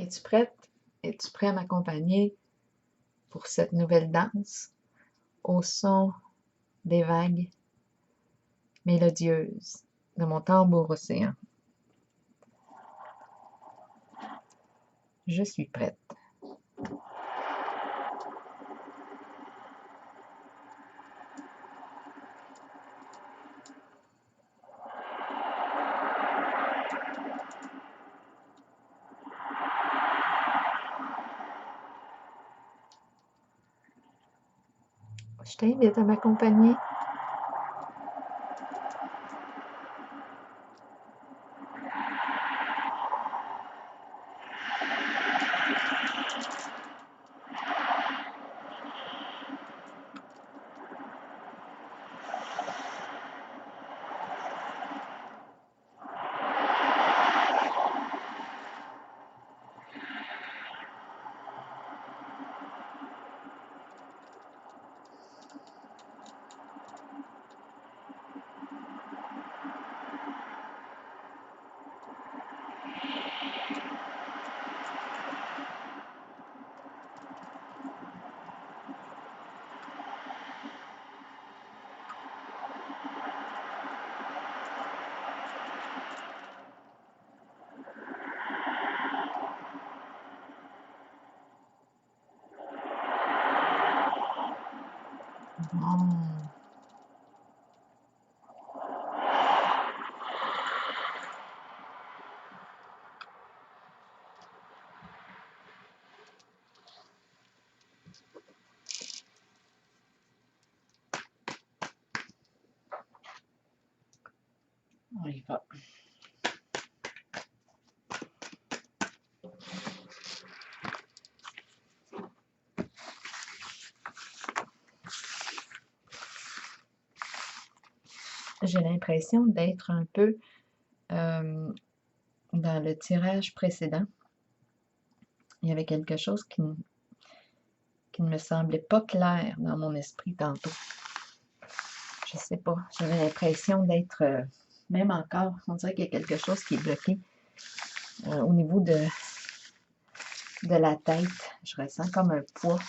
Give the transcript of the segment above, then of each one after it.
Es-tu prête? Es-tu prêt à m'accompagner pour cette nouvelle danse au son des vagues mélodieuses de mon tambour océan? Je suis prête. Je t'invite à m'accompagner. Bon. On y va. J'ai l'impression d'être un peu dans le tirage précédent. Il y avait quelque chose qui ne me semblait pas clair dans mon esprit tantôt. Je sais pas, j'avais l'impression d'être, même encore, on dirait qu'il y a quelque chose qui est bloqué au niveau de la tête. Je ressens comme un poids.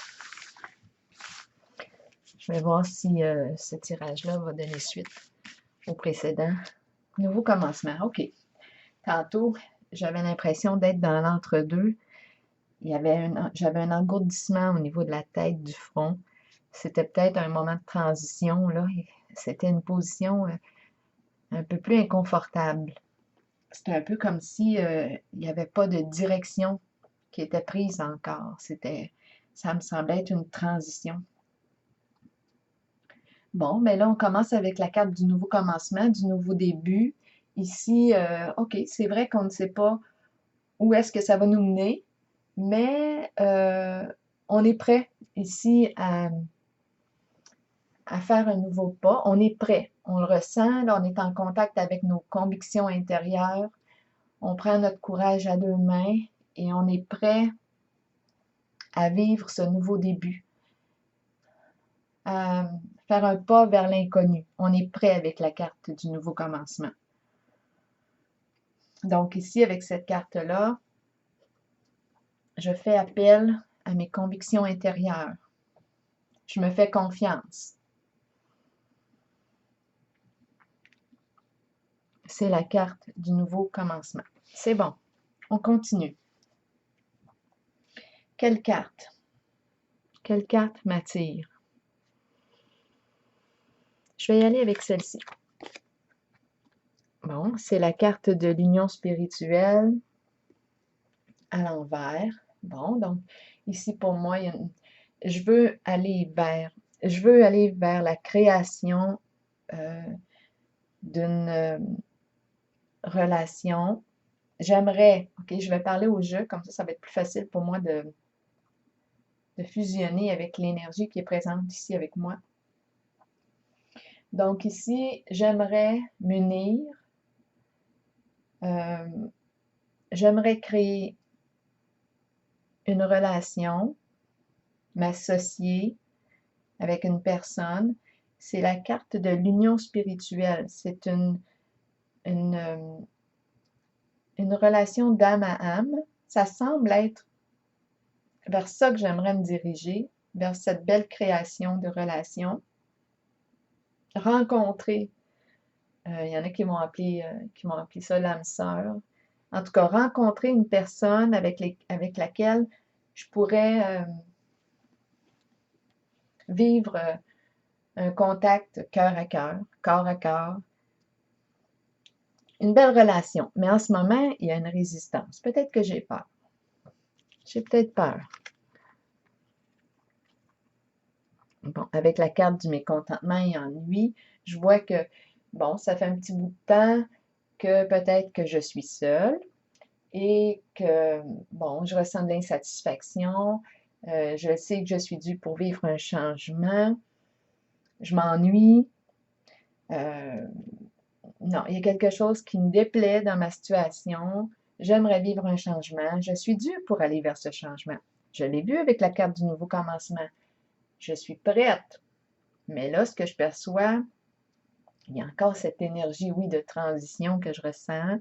Je vais voir si ce tirage-là va donner suite au précédent. Nouveau commencement, OK. Tantôt, j'avais l'impression d'être dans l'entre-deux. J'avais un engourdissement au niveau de la tête, du front. C'était peut-être un moment de transition, là. C'était une position un peu plus inconfortable. C'était un peu comme si il n'y avait pas de direction qui était prise encore. Ça me semblait être une transition. Bon, mais là, on commence avec la carte du nouveau commencement, du nouveau début. Ici, OK, c'est vrai qu'on ne sait pas où est-ce que ça va nous mener, mais on est prêt ici à faire un nouveau pas. On est prêt. On le ressent, là, on est en contact avec nos convictions intérieures. On prend notre courage à deux mains et on est prêt à vivre ce nouveau début, à faire un pas vers l'inconnu. On est prêt avec la carte du nouveau commencement. Donc ici, avec cette carte-là, je fais appel à mes convictions intérieures. Je me fais confiance. C'est la carte du nouveau commencement. C'est bon. On continue. Quelle carte? Quelle carte m'attire? Je vais y aller avec celle-ci. Bon, c'est la carte de l'union spirituelle à l'envers. Bon, donc ici pour moi, je veux aller vers la création d'une relation. J'aimerais, OK, je vais parler au jeu, comme ça va être plus facile pour moi de fusionner avec l'énergie qui est présente ici avec moi. Donc ici, j'aimerais m'unir, j'aimerais créer une relation, m'associer avec une personne. C'est la carte de l'union spirituelle. C'est une relation d'âme à âme. ça semble être vers ça que j'aimerais me diriger, vers cette belle création de relations. Rencontrer, il y en a qui m'ont appelé ça l'âme sœur. En tout cas, rencontrer une personne avec laquelle je pourrais vivre un contact cœur à cœur, corps à corps. Une belle relation. Mais en ce moment, il y a une résistance. Peut-être que j'ai peur. J'ai peut-être peur. Bon, avec la carte du mécontentement et ennui, je vois que, bon, ça fait un petit bout de temps que peut-être que je suis seule et que, bon, je ressens de l'insatisfaction. Je sais que je suis due pour vivre un changement. Je m'ennuie. Non, il y a quelque chose qui me déplaît dans ma situation. J'aimerais vivre un changement. Je suis due pour aller vers ce changement. Je l'ai vu avec la carte du nouveau commencement. Je suis prête. Mais là, ce que je perçois, il y a encore cette énergie, oui, de transition que je ressens.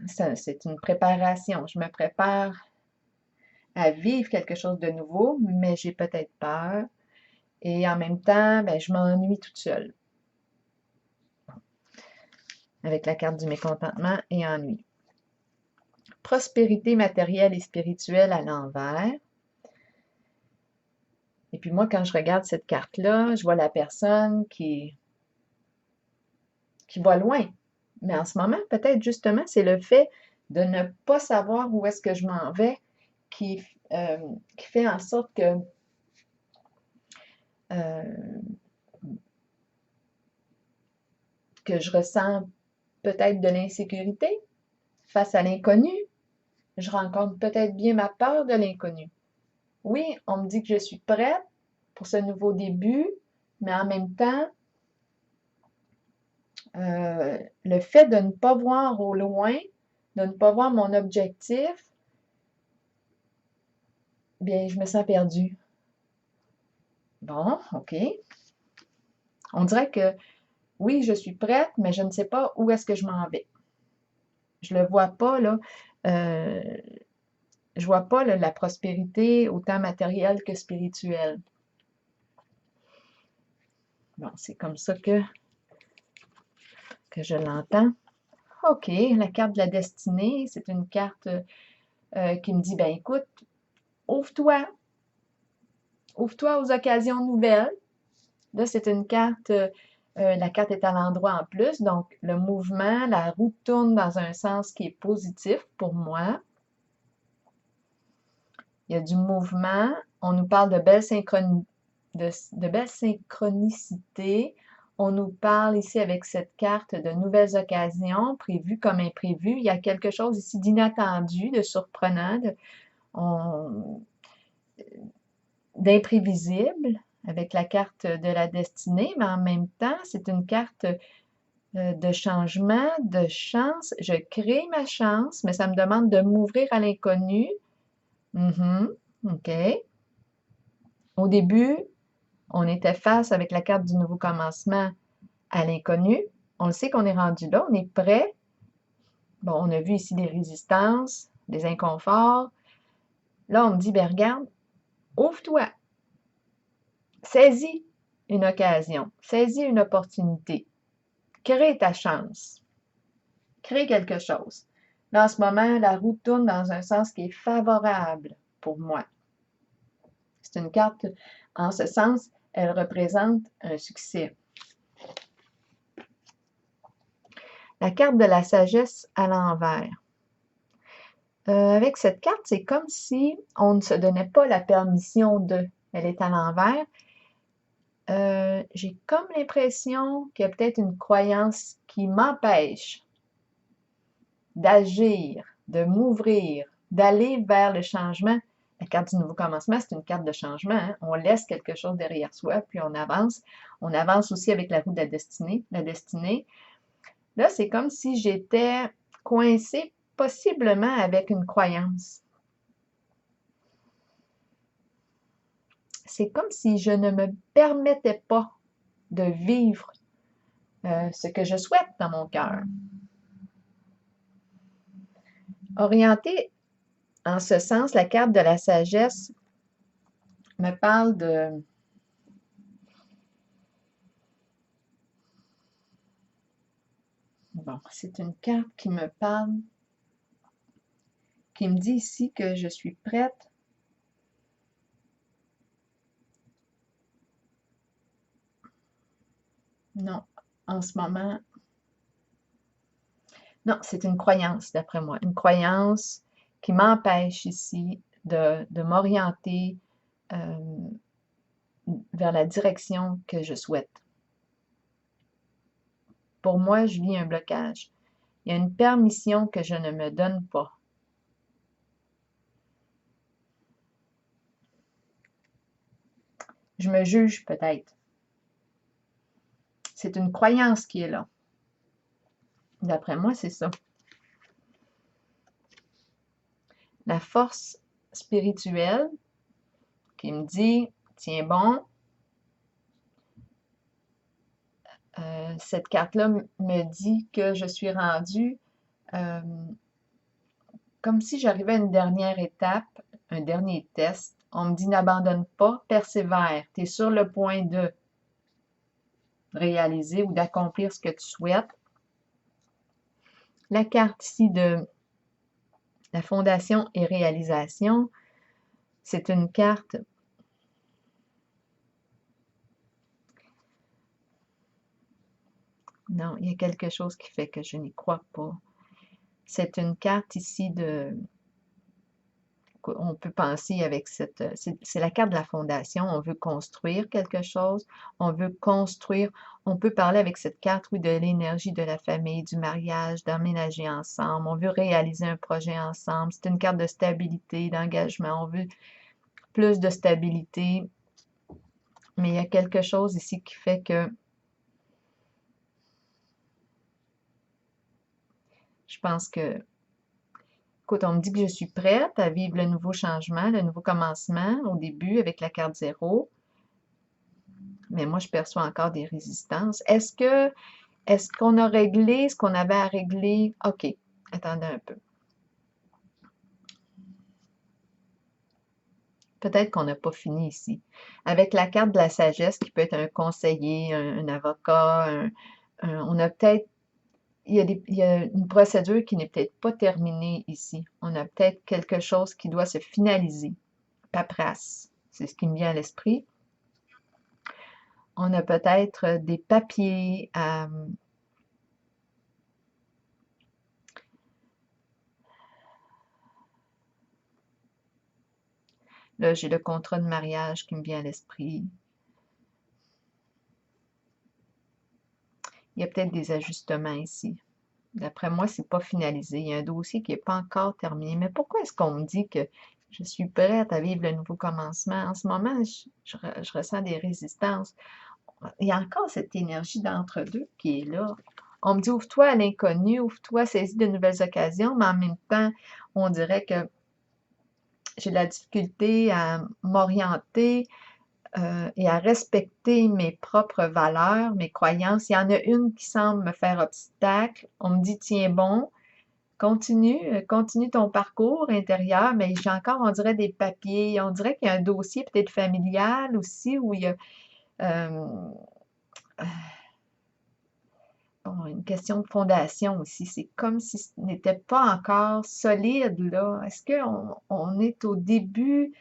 C'est une préparation. Je me prépare à vivre quelque chose de nouveau, mais j'ai peut-être peur. Et en même temps, ben, je m'ennuie toute seule. Avec la carte du mécontentement et ennui. Prospérité matérielle et spirituelle à l'envers. Et puis moi, quand je regarde cette carte-là, je vois la personne qui va loin. Mais en ce moment, peut-être justement, c'est le fait de ne pas savoir où est-ce que je m'en vais qui fait en sorte euh, que je ressens peut-être de l'insécurité face à l'inconnu. Je rencontre peut-être bien ma peur de l'inconnu. Oui, on me dit que je suis prête pour ce nouveau début, mais en même temps, le fait de ne pas voir au loin, de ne pas voir mon objectif, bien, je me sens perdue. Bon, OK. On dirait que oui, je suis prête, mais je ne sais pas où est-ce que je m'en vais. Je ne le vois pas, là. Je vois pas là, la prospérité autant matérielle que spirituelle. Bon, c'est comme ça que je l'entends. OK, la carte de la destinée, c'est une carte qui me dit, ben écoute, ouvre-toi. Ouvre-toi aux occasions nouvelles. Là, c'est une carte, la carte est à l'endroit en plus, donc le mouvement, la roue tourne dans un sens qui est positif pour moi. Il y a du mouvement. On nous parle de belles synchronicités. On nous parle ici avec cette carte de nouvelles occasions, prévues comme imprévues. Il y a quelque chose ici d'inattendu, de surprenant, d'imprévisible avec la carte de la destinée, mais en même temps, c'est une carte de changement, de chance. Je crée ma chance, mais ça me demande de m'ouvrir à l'inconnu. OK. Au début, on était face avec la carte du nouveau commencement à l'inconnu. On le sait qu'on est rendu là, on est prêt. Bon, on a vu ici des résistances, des inconforts. Là, on me dit, ben regarde, ouvre-toi. Saisis une occasion, saisis une opportunité. Crée ta chance. Crée quelque chose. Là, en ce moment, la roue tourne dans un sens qui est favorable pour moi. C'est une carte, en ce sens, elle représente un succès. La carte de la sagesse à l'envers. Avec cette carte, c'est comme si on ne se donnait pas la permission de. Elle est à l'envers. J'ai comme l'impression qu'il y a peut-être une croyance qui m'empêche d'agir, de m'ouvrir, d'aller vers le changement. La carte du nouveau commencement, c'est une carte de changement. Hein? On laisse quelque chose derrière soi, puis on avance. On avance aussi avec la roue de la destinée. La destinée. Là, c'est comme si j'étais coincée possiblement avec une croyance. C'est comme si je ne me permettais pas de vivre ce que je souhaite dans mon cœur. Orientée En ce sens, la carte de la sagesse me parle de... Bon, c'est une carte qui me parle, qui me dit ici que je suis prête non, en ce moment, non, c'est une croyance d'après moi, une croyance qui m'empêche ici de m'orienter vers la direction que je souhaite. Pour moi, je vis un blocage. Il y a une permission que je ne me donne pas. Je me juge peut-être. C'est une croyance qui est là. D'après moi, c'est ça. La force spirituelle qui me dit, tiens bon, cette carte-là me dit que je suis rendue comme si j'arrivais à une dernière étape, un dernier test. On me dit n'abandonne pas, persévère. Tu es sur le point de réaliser ou d'accomplir ce que tu souhaites. La carte ici de la fondation et réalisation, c'est une carte non, il y a quelque chose qui fait que je n'y crois pas. C'est une carte ici de on peut penser avec cette c'est la carte de la fondation, on veut construire quelque chose, on veut construire, on peut parler avec cette carte, oui, de l'énergie de la famille, du mariage, d'emménager ensemble, on veut réaliser un projet ensemble, c'est une carte de stabilité, d'engagement, on veut plus de stabilité, mais il y a quelque chose ici qui fait que je pense que écoute, on me dit que je suis prête à vivre le nouveau changement, le nouveau commencement au début avec la carte 0, mais moi, je perçois encore des résistances. Est-ce qu'on a réglé ce qu'on avait à régler? OK, attendez un peu. Peut-être qu'on n'a pas fini ici. Avec la carte de la sagesse, qui peut être un conseiller, un avocat, on a peut-être il y a une procédure qui n'est peut-être pas terminée ici. On a peut-être quelque chose qui doit se finaliser. Paperasse, c'est ce qui me vient à l'esprit. On a peut-être des papiers à... Là, j'ai le contrat de mariage qui me vient à l'esprit. Il y a peut-être des ajustements ici. D'après moi, c'est pas finalisé. Il y a un dossier qui n'est pas encore terminé. Mais pourquoi est-ce qu'on me dit que je suis prête à vivre le nouveau commencement? En ce moment, je ressens des résistances. Il y a encore cette énergie d'entre-deux qui est là. On me dit, ouvre-toi à l'inconnu, ouvre-toi, saisis de nouvelles occasions, mais en même temps, on dirait que j'ai de la difficulté à m'orienter et à respecter mes propres valeurs, mes croyances. Il y en a une qui semble me faire obstacle. On me dit, tiens bon, continue ton parcours intérieur, mais j'ai encore, on dirait, des papiers. On dirait qu'il y a un dossier peut-être familial aussi où il y a bon, une question de fondation aussi. C'est comme si ce n'était pas encore solide, là. Est-ce qu'on est au début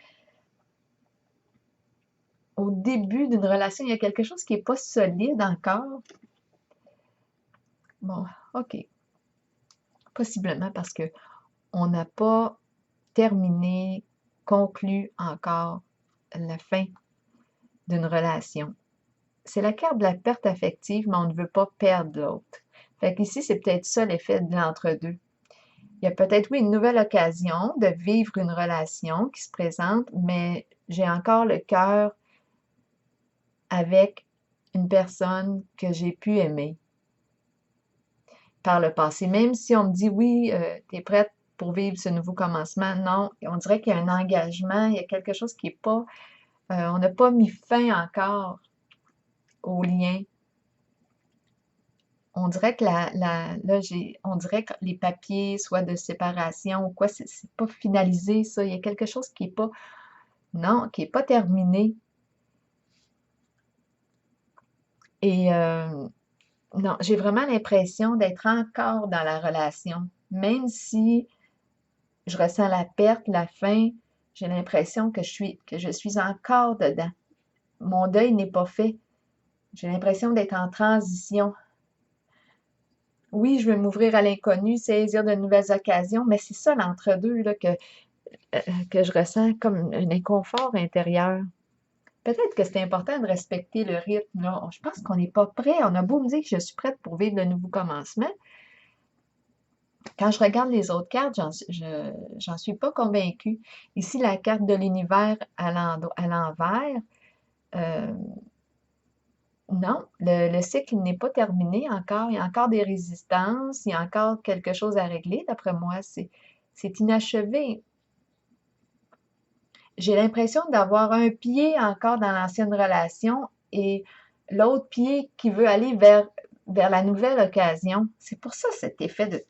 d'une relation? Il y a quelque chose qui n'est pas solide encore? Bon, OK. Possiblement parce que on n'a pas terminé, conclu encore la fin d'une relation. C'est la carte de la perte affective, mais on ne veut pas perdre l'autre. Fait qu'ici, c'est peut-être ça l'effet de l'entre-deux. Il y a peut-être, oui, une nouvelle occasion de vivre une relation qui se présente, mais j'ai encore le cœur avec une personne que j'ai pu aimer par le passé. Même si on me dit, oui, tu es prête pour vivre ce nouveau commencement, non, on dirait qu'il y a un engagement, il y a quelque chose qui n'est pas, on n'a pas mis fin encore au lien. on dirait que là, on dirait que les papiers, soit de séparation ou quoi, c'est pas finalisé, ça. Il y a quelque chose qui est pas, non, qui est pas terminé. Et non, j'ai vraiment l'impression d'être encore dans la relation. Même si je ressens la perte, la fin, j'ai l'impression que je suis encore dedans. Mon deuil n'est pas fait. J'ai l'impression d'être en transition. Oui, je veux m'ouvrir à l'inconnu, saisir de nouvelles occasions, mais c'est ça l'entre-deux là, que je ressens comme un inconfort intérieur. Peut-être que c'est important de respecter le rythme, là. Je pense qu'on n'est pas prêt. On a beau me dire que je suis prête pour vivre de nouveaux commencements. Quand je regarde les autres cartes, j'en suis pas convaincue. Ici, la carte de l'univers à l'envers, euh, non, le cycle n'est pas terminé encore. Il y a encore des résistances, il y a encore quelque chose à régler. D'après moi, c'est inachevé. J'ai l'impression d'avoir un pied encore dans l'ancienne relation et l'autre pied qui veut aller vers la nouvelle occasion. C'est pour ça cet effet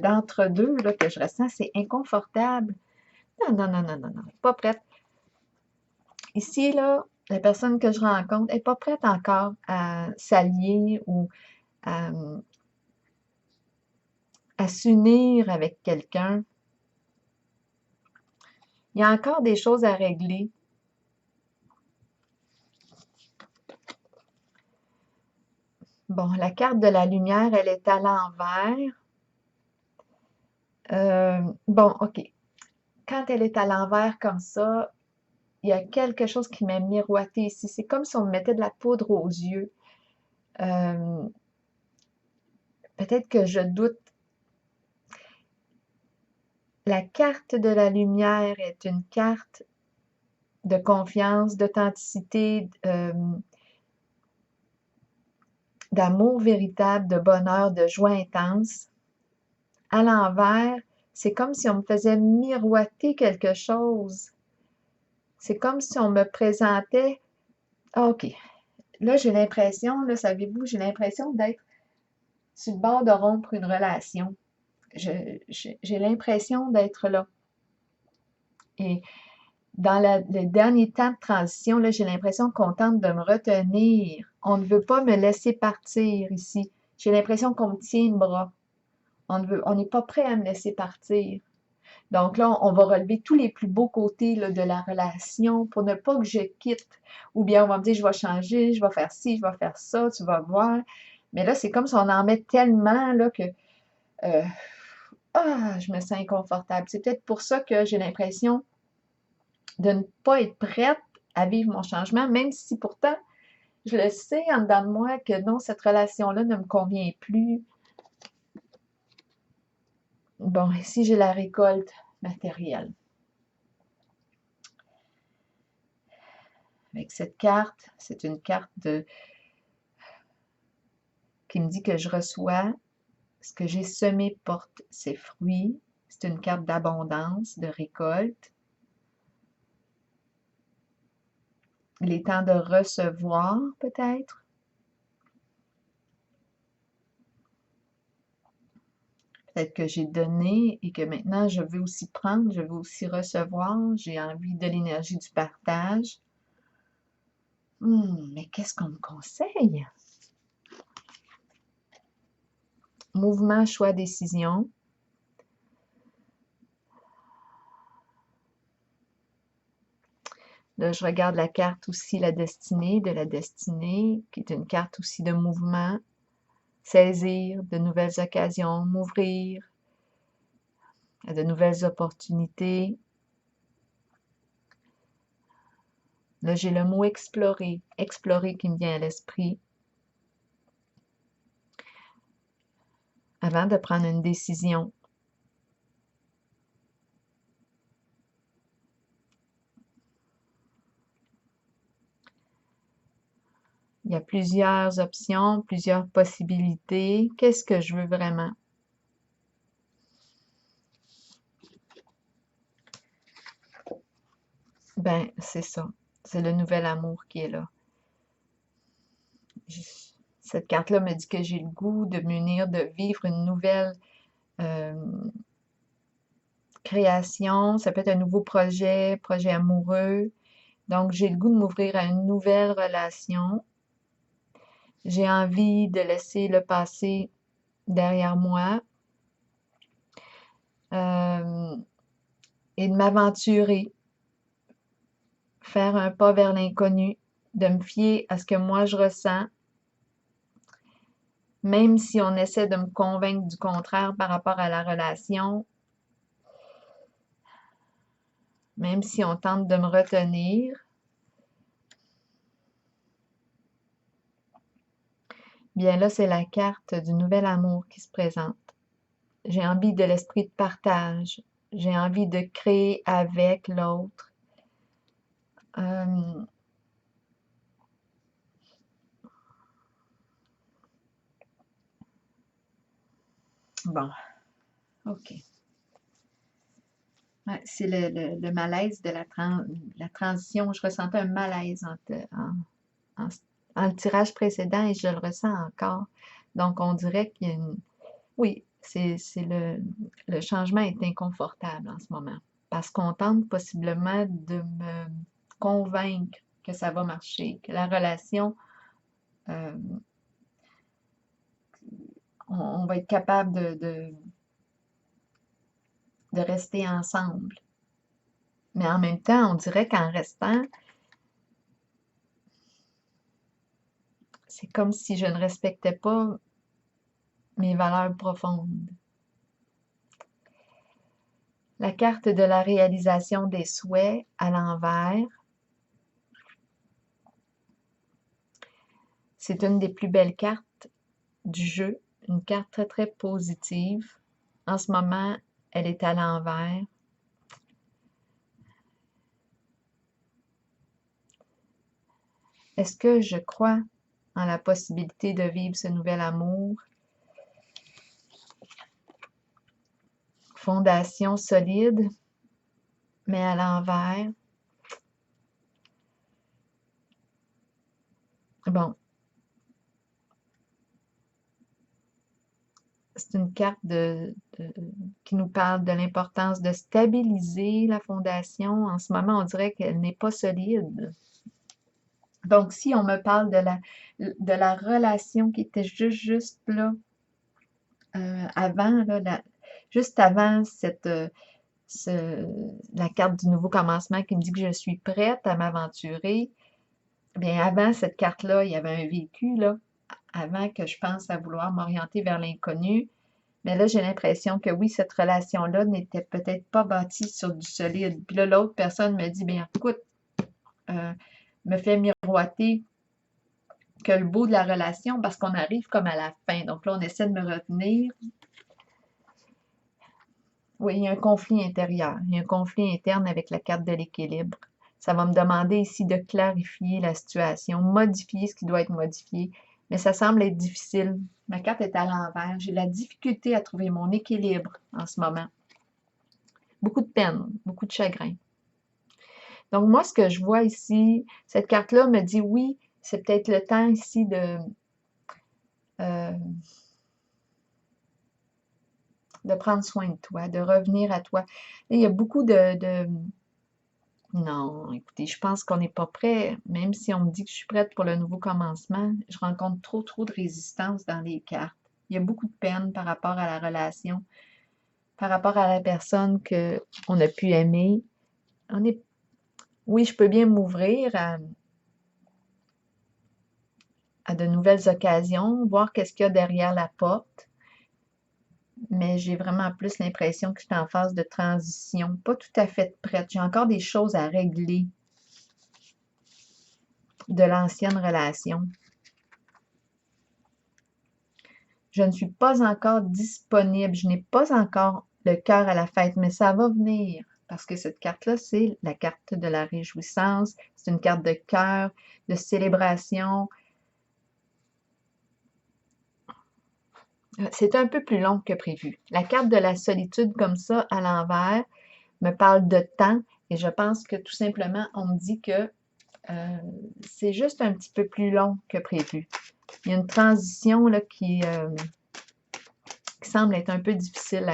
d'entre-deux là, que je ressens, c'est inconfortable. Non, non, non, non, non, non, pas prête. Ici, là, la personne que je rencontre n'est pas prête encore à s'allier ou à, à s'unir avec quelqu'un. Il y a encore des choses à régler. Bon, la carte de la lumière, elle est à l'envers. Bon, OK. Quand elle est à l'envers comme ça, il y a quelque chose qui m'a miroité ici. C'est comme si on me mettait de la poudre aux yeux. Euh, Peut-être que je doute. La carte de la lumière est une carte de confiance, d'authenticité, d'amour véritable, de bonheur, de joie intense. À l'envers, c'est comme si on me faisait miroiter quelque chose. C'est comme si on me présentait, ah, OK, là j'ai l'impression, là, savez-vous, j'ai l'impression d'être sur le bord de rompre une relation. J'ai l'impression d'être là. Et dans le dernier temps de transition, là, j'ai l'impression qu'on tente de me retenir. On ne veut pas me laisser partir ici. J'ai l'impression qu'on me tient le bras. On n'est pas prêt à me laisser partir. Donc là, on va relever tous les plus beaux côtés là, de la relation pour ne pas que je quitte. Ou bien on va me dire, je vais changer, je vais faire ci, je vais faire ça, tu vas voir. Mais là, c'est comme si on en met tellement là, que euh, je me sens inconfortable. C'est peut-être pour ça que j'ai l'impression de ne pas être prête à vivre mon changement, même si pourtant, je le sais en dedans de moi que non, cette relation-là ne me convient plus. Bon, ici, j'ai la récolte matérielle. Avec cette carte, c'est une carte qui me dit que je reçois ce que j'ai semé porte ses fruits. C'est une carte d'abondance, de récolte. Il est temps de recevoir, peut-être. Peut-être que j'ai donné et que maintenant je veux aussi prendre, je veux aussi recevoir. J'ai envie de l'énergie du partage. Mais qu'est-ce qu'on me conseille? Mouvement, choix, décision. Là, je regarde la carte aussi, la destinée, de la destinée, qui est une carte aussi de mouvement. Saisir de nouvelles occasions, m'ouvrir à de nouvelles opportunités. Là, j'ai le mot explorer, explorer qui me vient à l'esprit. Avant de prendre une décision. Il y a plusieurs options, plusieurs possibilités. Qu'est-ce que je veux vraiment? Ben, c'est ça. C'est le nouvel amour qui est là. Cette carte-là me dit que j'ai le goût de venir de vivre une nouvelle création. Ça peut être un nouveau projet amoureux. Donc, j'ai le goût de m'ouvrir à une nouvelle relation. J'ai envie de laisser le passé derrière moi et de m'aventurer, faire un pas vers l'inconnu, de me fier à ce que moi je ressens, même si on essaie de me convaincre du contraire par rapport à la relation, même si on tente de me retenir. Bien là, c'est la carte du nouvel amour qui se présente. J'ai envie de l'esprit de partage. J'ai envie de créer avec l'autre. Bon, OK. Ouais, c'est le malaise de la transition. Je ressentais un malaise en, en le tirage précédent et je le ressens encore. Donc, on dirait qu'il y a une... Oui, le changement est inconfortable en ce moment parce qu'on tente possiblement de me convaincre que ça va marcher, que la relation, euh, on va être capable de rester ensemble. Mais en même temps, on dirait qu'en restant, c'est comme si je ne respectais pas mes valeurs profondes. La carte de la réalisation des souhaits à l'envers. C'est une des plus belles cartes du jeu, une carte très, très positive. En ce moment, elle est à l'envers. Est-ce que je crois en la possibilité de vivre ce nouvel amour? Fondation solide, mais à l'envers. Bon. C'est une carte qui nous parle de l'importance de stabiliser la fondation. En ce moment, on dirait qu'elle n'est pas solide. Donc, si on me parle de la relation qui était juste là, avant, là, juste avant la carte du nouveau commencement qui me dit que je suis prête à m'aventurer, bien, avant cette carte-là, il y avait un vécu, là, avant que je pense à vouloir m'orienter vers l'inconnu. Mais là, j'ai l'impression que oui, cette relation-là n'était peut-être pas bâtie sur du solide. Puis là, l'autre personne me dit, bien, écoute, me fait miroiter que le beau de la relation, parce qu'on arrive comme à la fin. Donc là, on essaie de me retenir. Oui, il y a un conflit intérieur. Il y a un conflit interne avec la carte de l'équilibre. Ça va me demander ici de clarifier la situation, modifier ce qui doit être modifié. Mais ça semble être difficile. Ma carte est à l'envers. J'ai la difficulté à trouver mon équilibre en ce moment. Beaucoup de peine, beaucoup de chagrin. Donc, moi, ce que je vois ici, cette carte-là me dit oui, c'est peut-être le temps ici de prendre soin de toi, de revenir à toi. Et il y a beaucoup Non, écoutez, je pense qu'on n'est pas prêt, même si on me dit que je suis prête pour le nouveau commencement, je rencontre trop de résistance dans les cartes. Il y a beaucoup de peine par rapport à la relation, par rapport à la personne qu'on a pu aimer. Oui, je peux bien m'ouvrir à de nouvelles occasions, voir qu'est-ce qu'il y a derrière la porte, mais j'ai vraiment plus l'impression que je suis en phase de transition, pas tout à fait prête. J'ai encore des choses à régler de l'ancienne relation. Je ne suis pas encore disponible, je n'ai pas encore le cœur à la fête, mais ça va venir. Parce que cette carte-là, c'est la carte de la réjouissance, c'est une carte de cœur, de célébration. C'est un peu plus long que prévu. La carte de la solitude comme ça, à l'envers, me parle de temps et je pense que tout simplement, on me dit que c'est juste un petit peu plus long que prévu. Il y a une transition là, qui semble être un peu difficile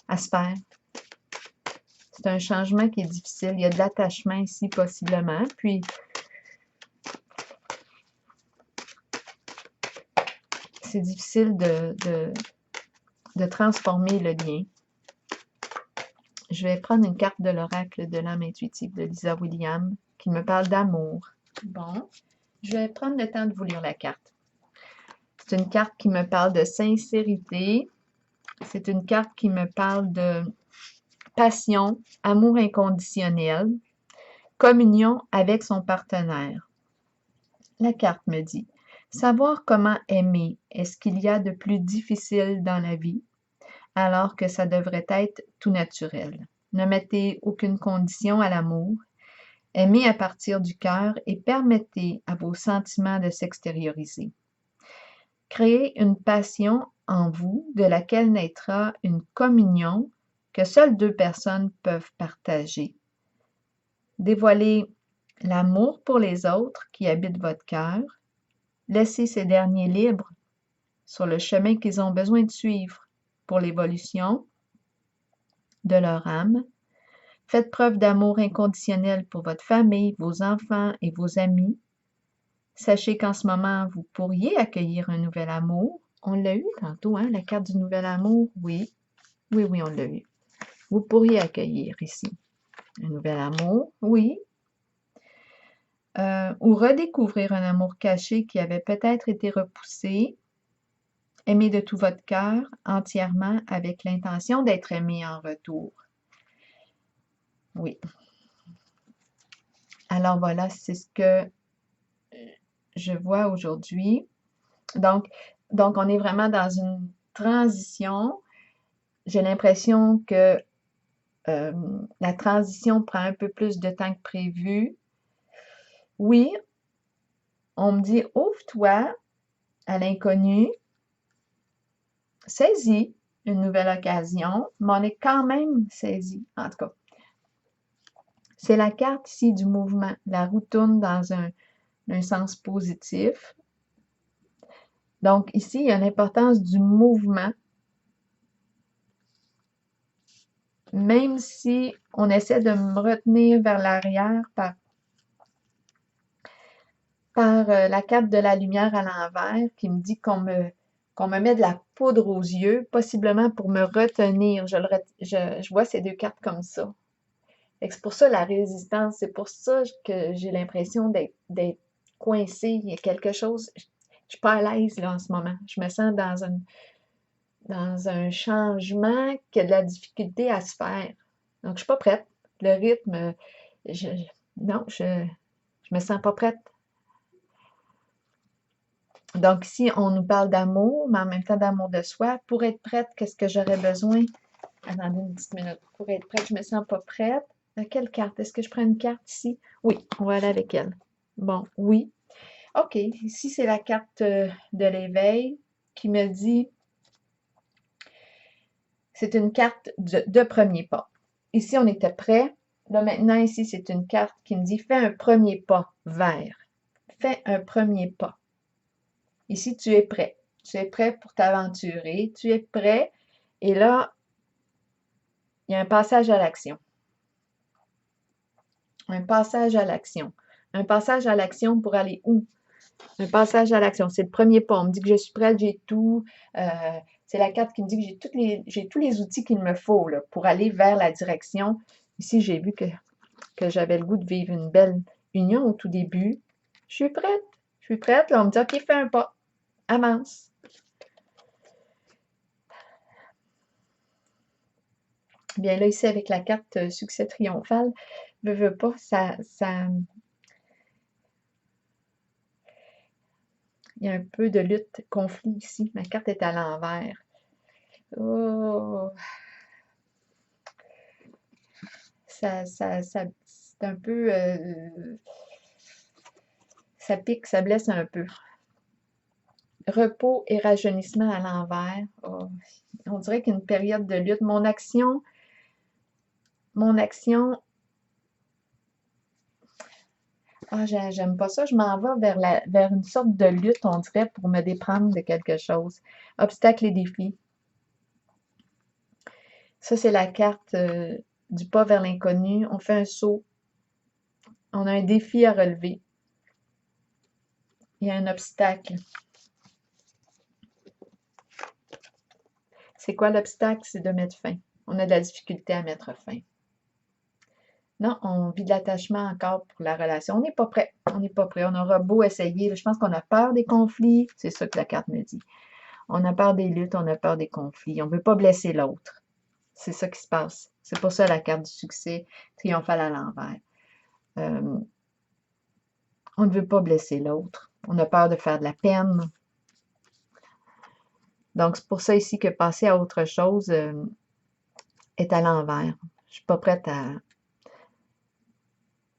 à se faire. C'est un changement qui est difficile. Il y a de l'attachement ici, possiblement. Puis, c'est difficile de transformer le lien. Je vais prendre une carte de l'oracle de l'âme intuitive de Lisa Williams qui me parle d'amour. Bon, je vais prendre le temps de vous lire la carte. C'est une carte qui me parle de sincérité. C'est une carte qui me parle de passion, amour inconditionnel, communion avec son partenaire. La carte me dit, savoir comment aimer est ce qu'il y a de plus difficile dans la vie, alors que ça devrait être tout naturel. Ne mettez aucune condition à l'amour. Aimez à partir du cœur et permettez à vos sentiments de s'extérioriser. Créez une passion en vous de laquelle naîtra une communion que seules deux personnes peuvent partager. Dévoilez l'amour pour les autres qui habitent votre cœur. Laissez ces derniers libres sur le chemin qu'ils ont besoin de suivre pour l'évolution de leur âme. Faites preuve d'amour inconditionnel pour votre famille, vos enfants et vos amis. Sachez qu'en ce moment, vous pourriez accueillir un nouvel amour. On l'a eu tantôt, hein, la carte du nouvel amour? Oui. Oui, oui, on l'a eu. Vous pourriez accueillir ici un nouvel amour, oui. Ou redécouvrir un amour caché qui avait peut-être été repoussé. Aimez de tout votre cœur, entièrement, avec l'intention d'être aimé en retour. Oui. Alors voilà, c'est ce que je vois aujourd'hui. Donc, on est vraiment dans une transition. J'ai l'impression que la transition prend un peu plus de temps que prévu. Oui, on me dit, ouvre-toi à l'inconnu, saisis une nouvelle occasion, mais on est quand même saisi, en tout cas. C'est la carte ici du mouvement. La roue tourne dans un sens positif. Donc, ici, il y a l'importance du mouvement. Même si on essaie de me retenir vers l'arrière par la carte de la lumière à l'envers qui me dit qu'on me met de la poudre aux yeux, possiblement pour me retenir. Je vois ces deux cartes comme ça. C'est pour ça la résistance, c'est pour ça que j'ai l'impression d'être coincée. Il y a quelque chose, je suis pas à l'aise là en ce moment. Je me sens dans un changement qui a de la difficulté à se faire. Donc, je suis pas prête. Le rythme, non, je me sens pas prête. Donc, ici, on nous parle d'amour, mais en même temps d'amour de soi. Pour être prête, qu'est-ce que j'aurais besoin? Attendez une petite minute. Pour être prête, je me sens pas prête. Quelle carte? Est-ce que je prends une carte ici? Oui, on va aller avec elle. Bon, oui. OK, ici, c'est la carte de l'éveil qui me dit, c'est une carte de premier pas. Ici, on était prêt. Là, maintenant, ici, c'est une carte qui me dit, fais un premier pas vers. Fais un premier pas. Ici, tu es prêt. Tu es prêt pour t'aventurer. Tu es prêt. Et là, il y a un passage à l'action. Un passage à l'action. Un passage à l'action pour aller où? Un passage à l'action. C'est le premier pas. On me dit que je suis prête, j'ai tout. C'est la carte qui me dit que j'ai tous les outils qu'il me faut là, pour aller vers la direction. Ici, j'ai vu que j'avais le goût de vivre une belle union au tout début. Je suis prête. Je suis prête. Là, on me dit, OK, fais un pas. Avance. Bien là, ici, avec la carte succès triomphal, veux pas, il y a un peu de lutte, conflit ici. Ma carte est à l'envers. Oh! C'est un peu... ça pique, ça blesse un peu. Repos et rajeunissement à l'envers. Oh, on dirait qu'une période de lutte. Mon action, Ah, j'aime pas ça. Je m'en vais vers une sorte de lutte, on dirait, pour me déprendre de quelque chose. Obstacles et défis. Ça, c'est la carte du pas vers l'inconnu. On fait un saut. On a un défi à relever. Il y a un obstacle. C'est quoi l'obstacle? C'est de mettre fin. On a de la difficulté à mettre fin. Non, on vit de l'attachement encore pour la relation. On n'est pas prêt. On n'est pas prêt. On aura beau essayer. Je pense qu'on a peur des conflits. C'est ça que la carte me dit. On a peur des luttes, on a peur des conflits. On ne veut pas blesser l'autre. C'est ça qui se passe. C'est pour ça la carte du succès triomphale à l'envers. On ne veut pas blesser l'autre. On a peur de faire de la peine. Donc, c'est pour ça ici que passer à autre chose est à l'envers. Je ne suis pas prête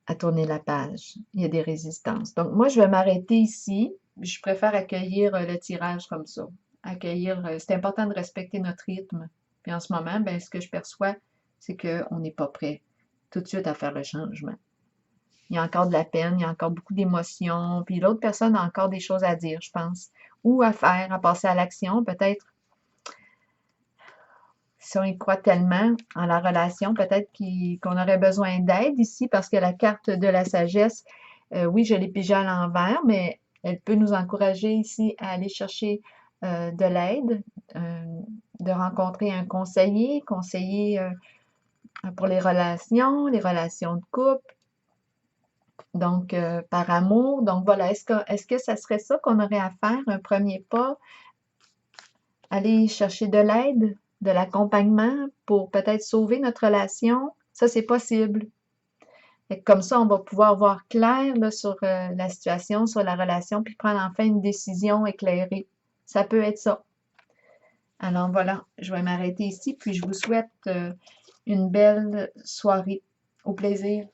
à tourner la page. Il y a des résistances. Donc, moi, je vais m'arrêter ici. Je préfère accueillir le tirage comme ça. Accueillir, c'est important de respecter notre rythme. Puis en ce moment, ben, ce que je perçois, c'est qu'on n'est pas prêt tout de suite à faire le changement. Il y a encore de la peine, il y a encore beaucoup d'émotions, puis l'autre personne a encore des choses à dire, je pense, ou à faire, à passer à l'action, peut-être. Si on y croit tellement en la relation, peut-être qu'on aurait besoin d'aide ici, parce que la carte de la sagesse, oui, je l'ai pigée à l'envers, mais elle peut nous encourager ici à aller chercher de l'aide, de rencontrer un conseiller pour les relations de couple, donc par amour. Donc voilà, est-ce que ça serait ça qu'on aurait à faire, un premier pas, aller chercher de l'aide, de l'accompagnement pour peut-être sauver notre relation? Ça, c'est possible. Et comme ça, on va pouvoir voir clair là, sur la situation, sur la relation, puis prendre enfin une décision éclairée. Ça peut être ça. Alors voilà, je vais m'arrêter ici, puis je vous souhaite une belle soirée. Au plaisir.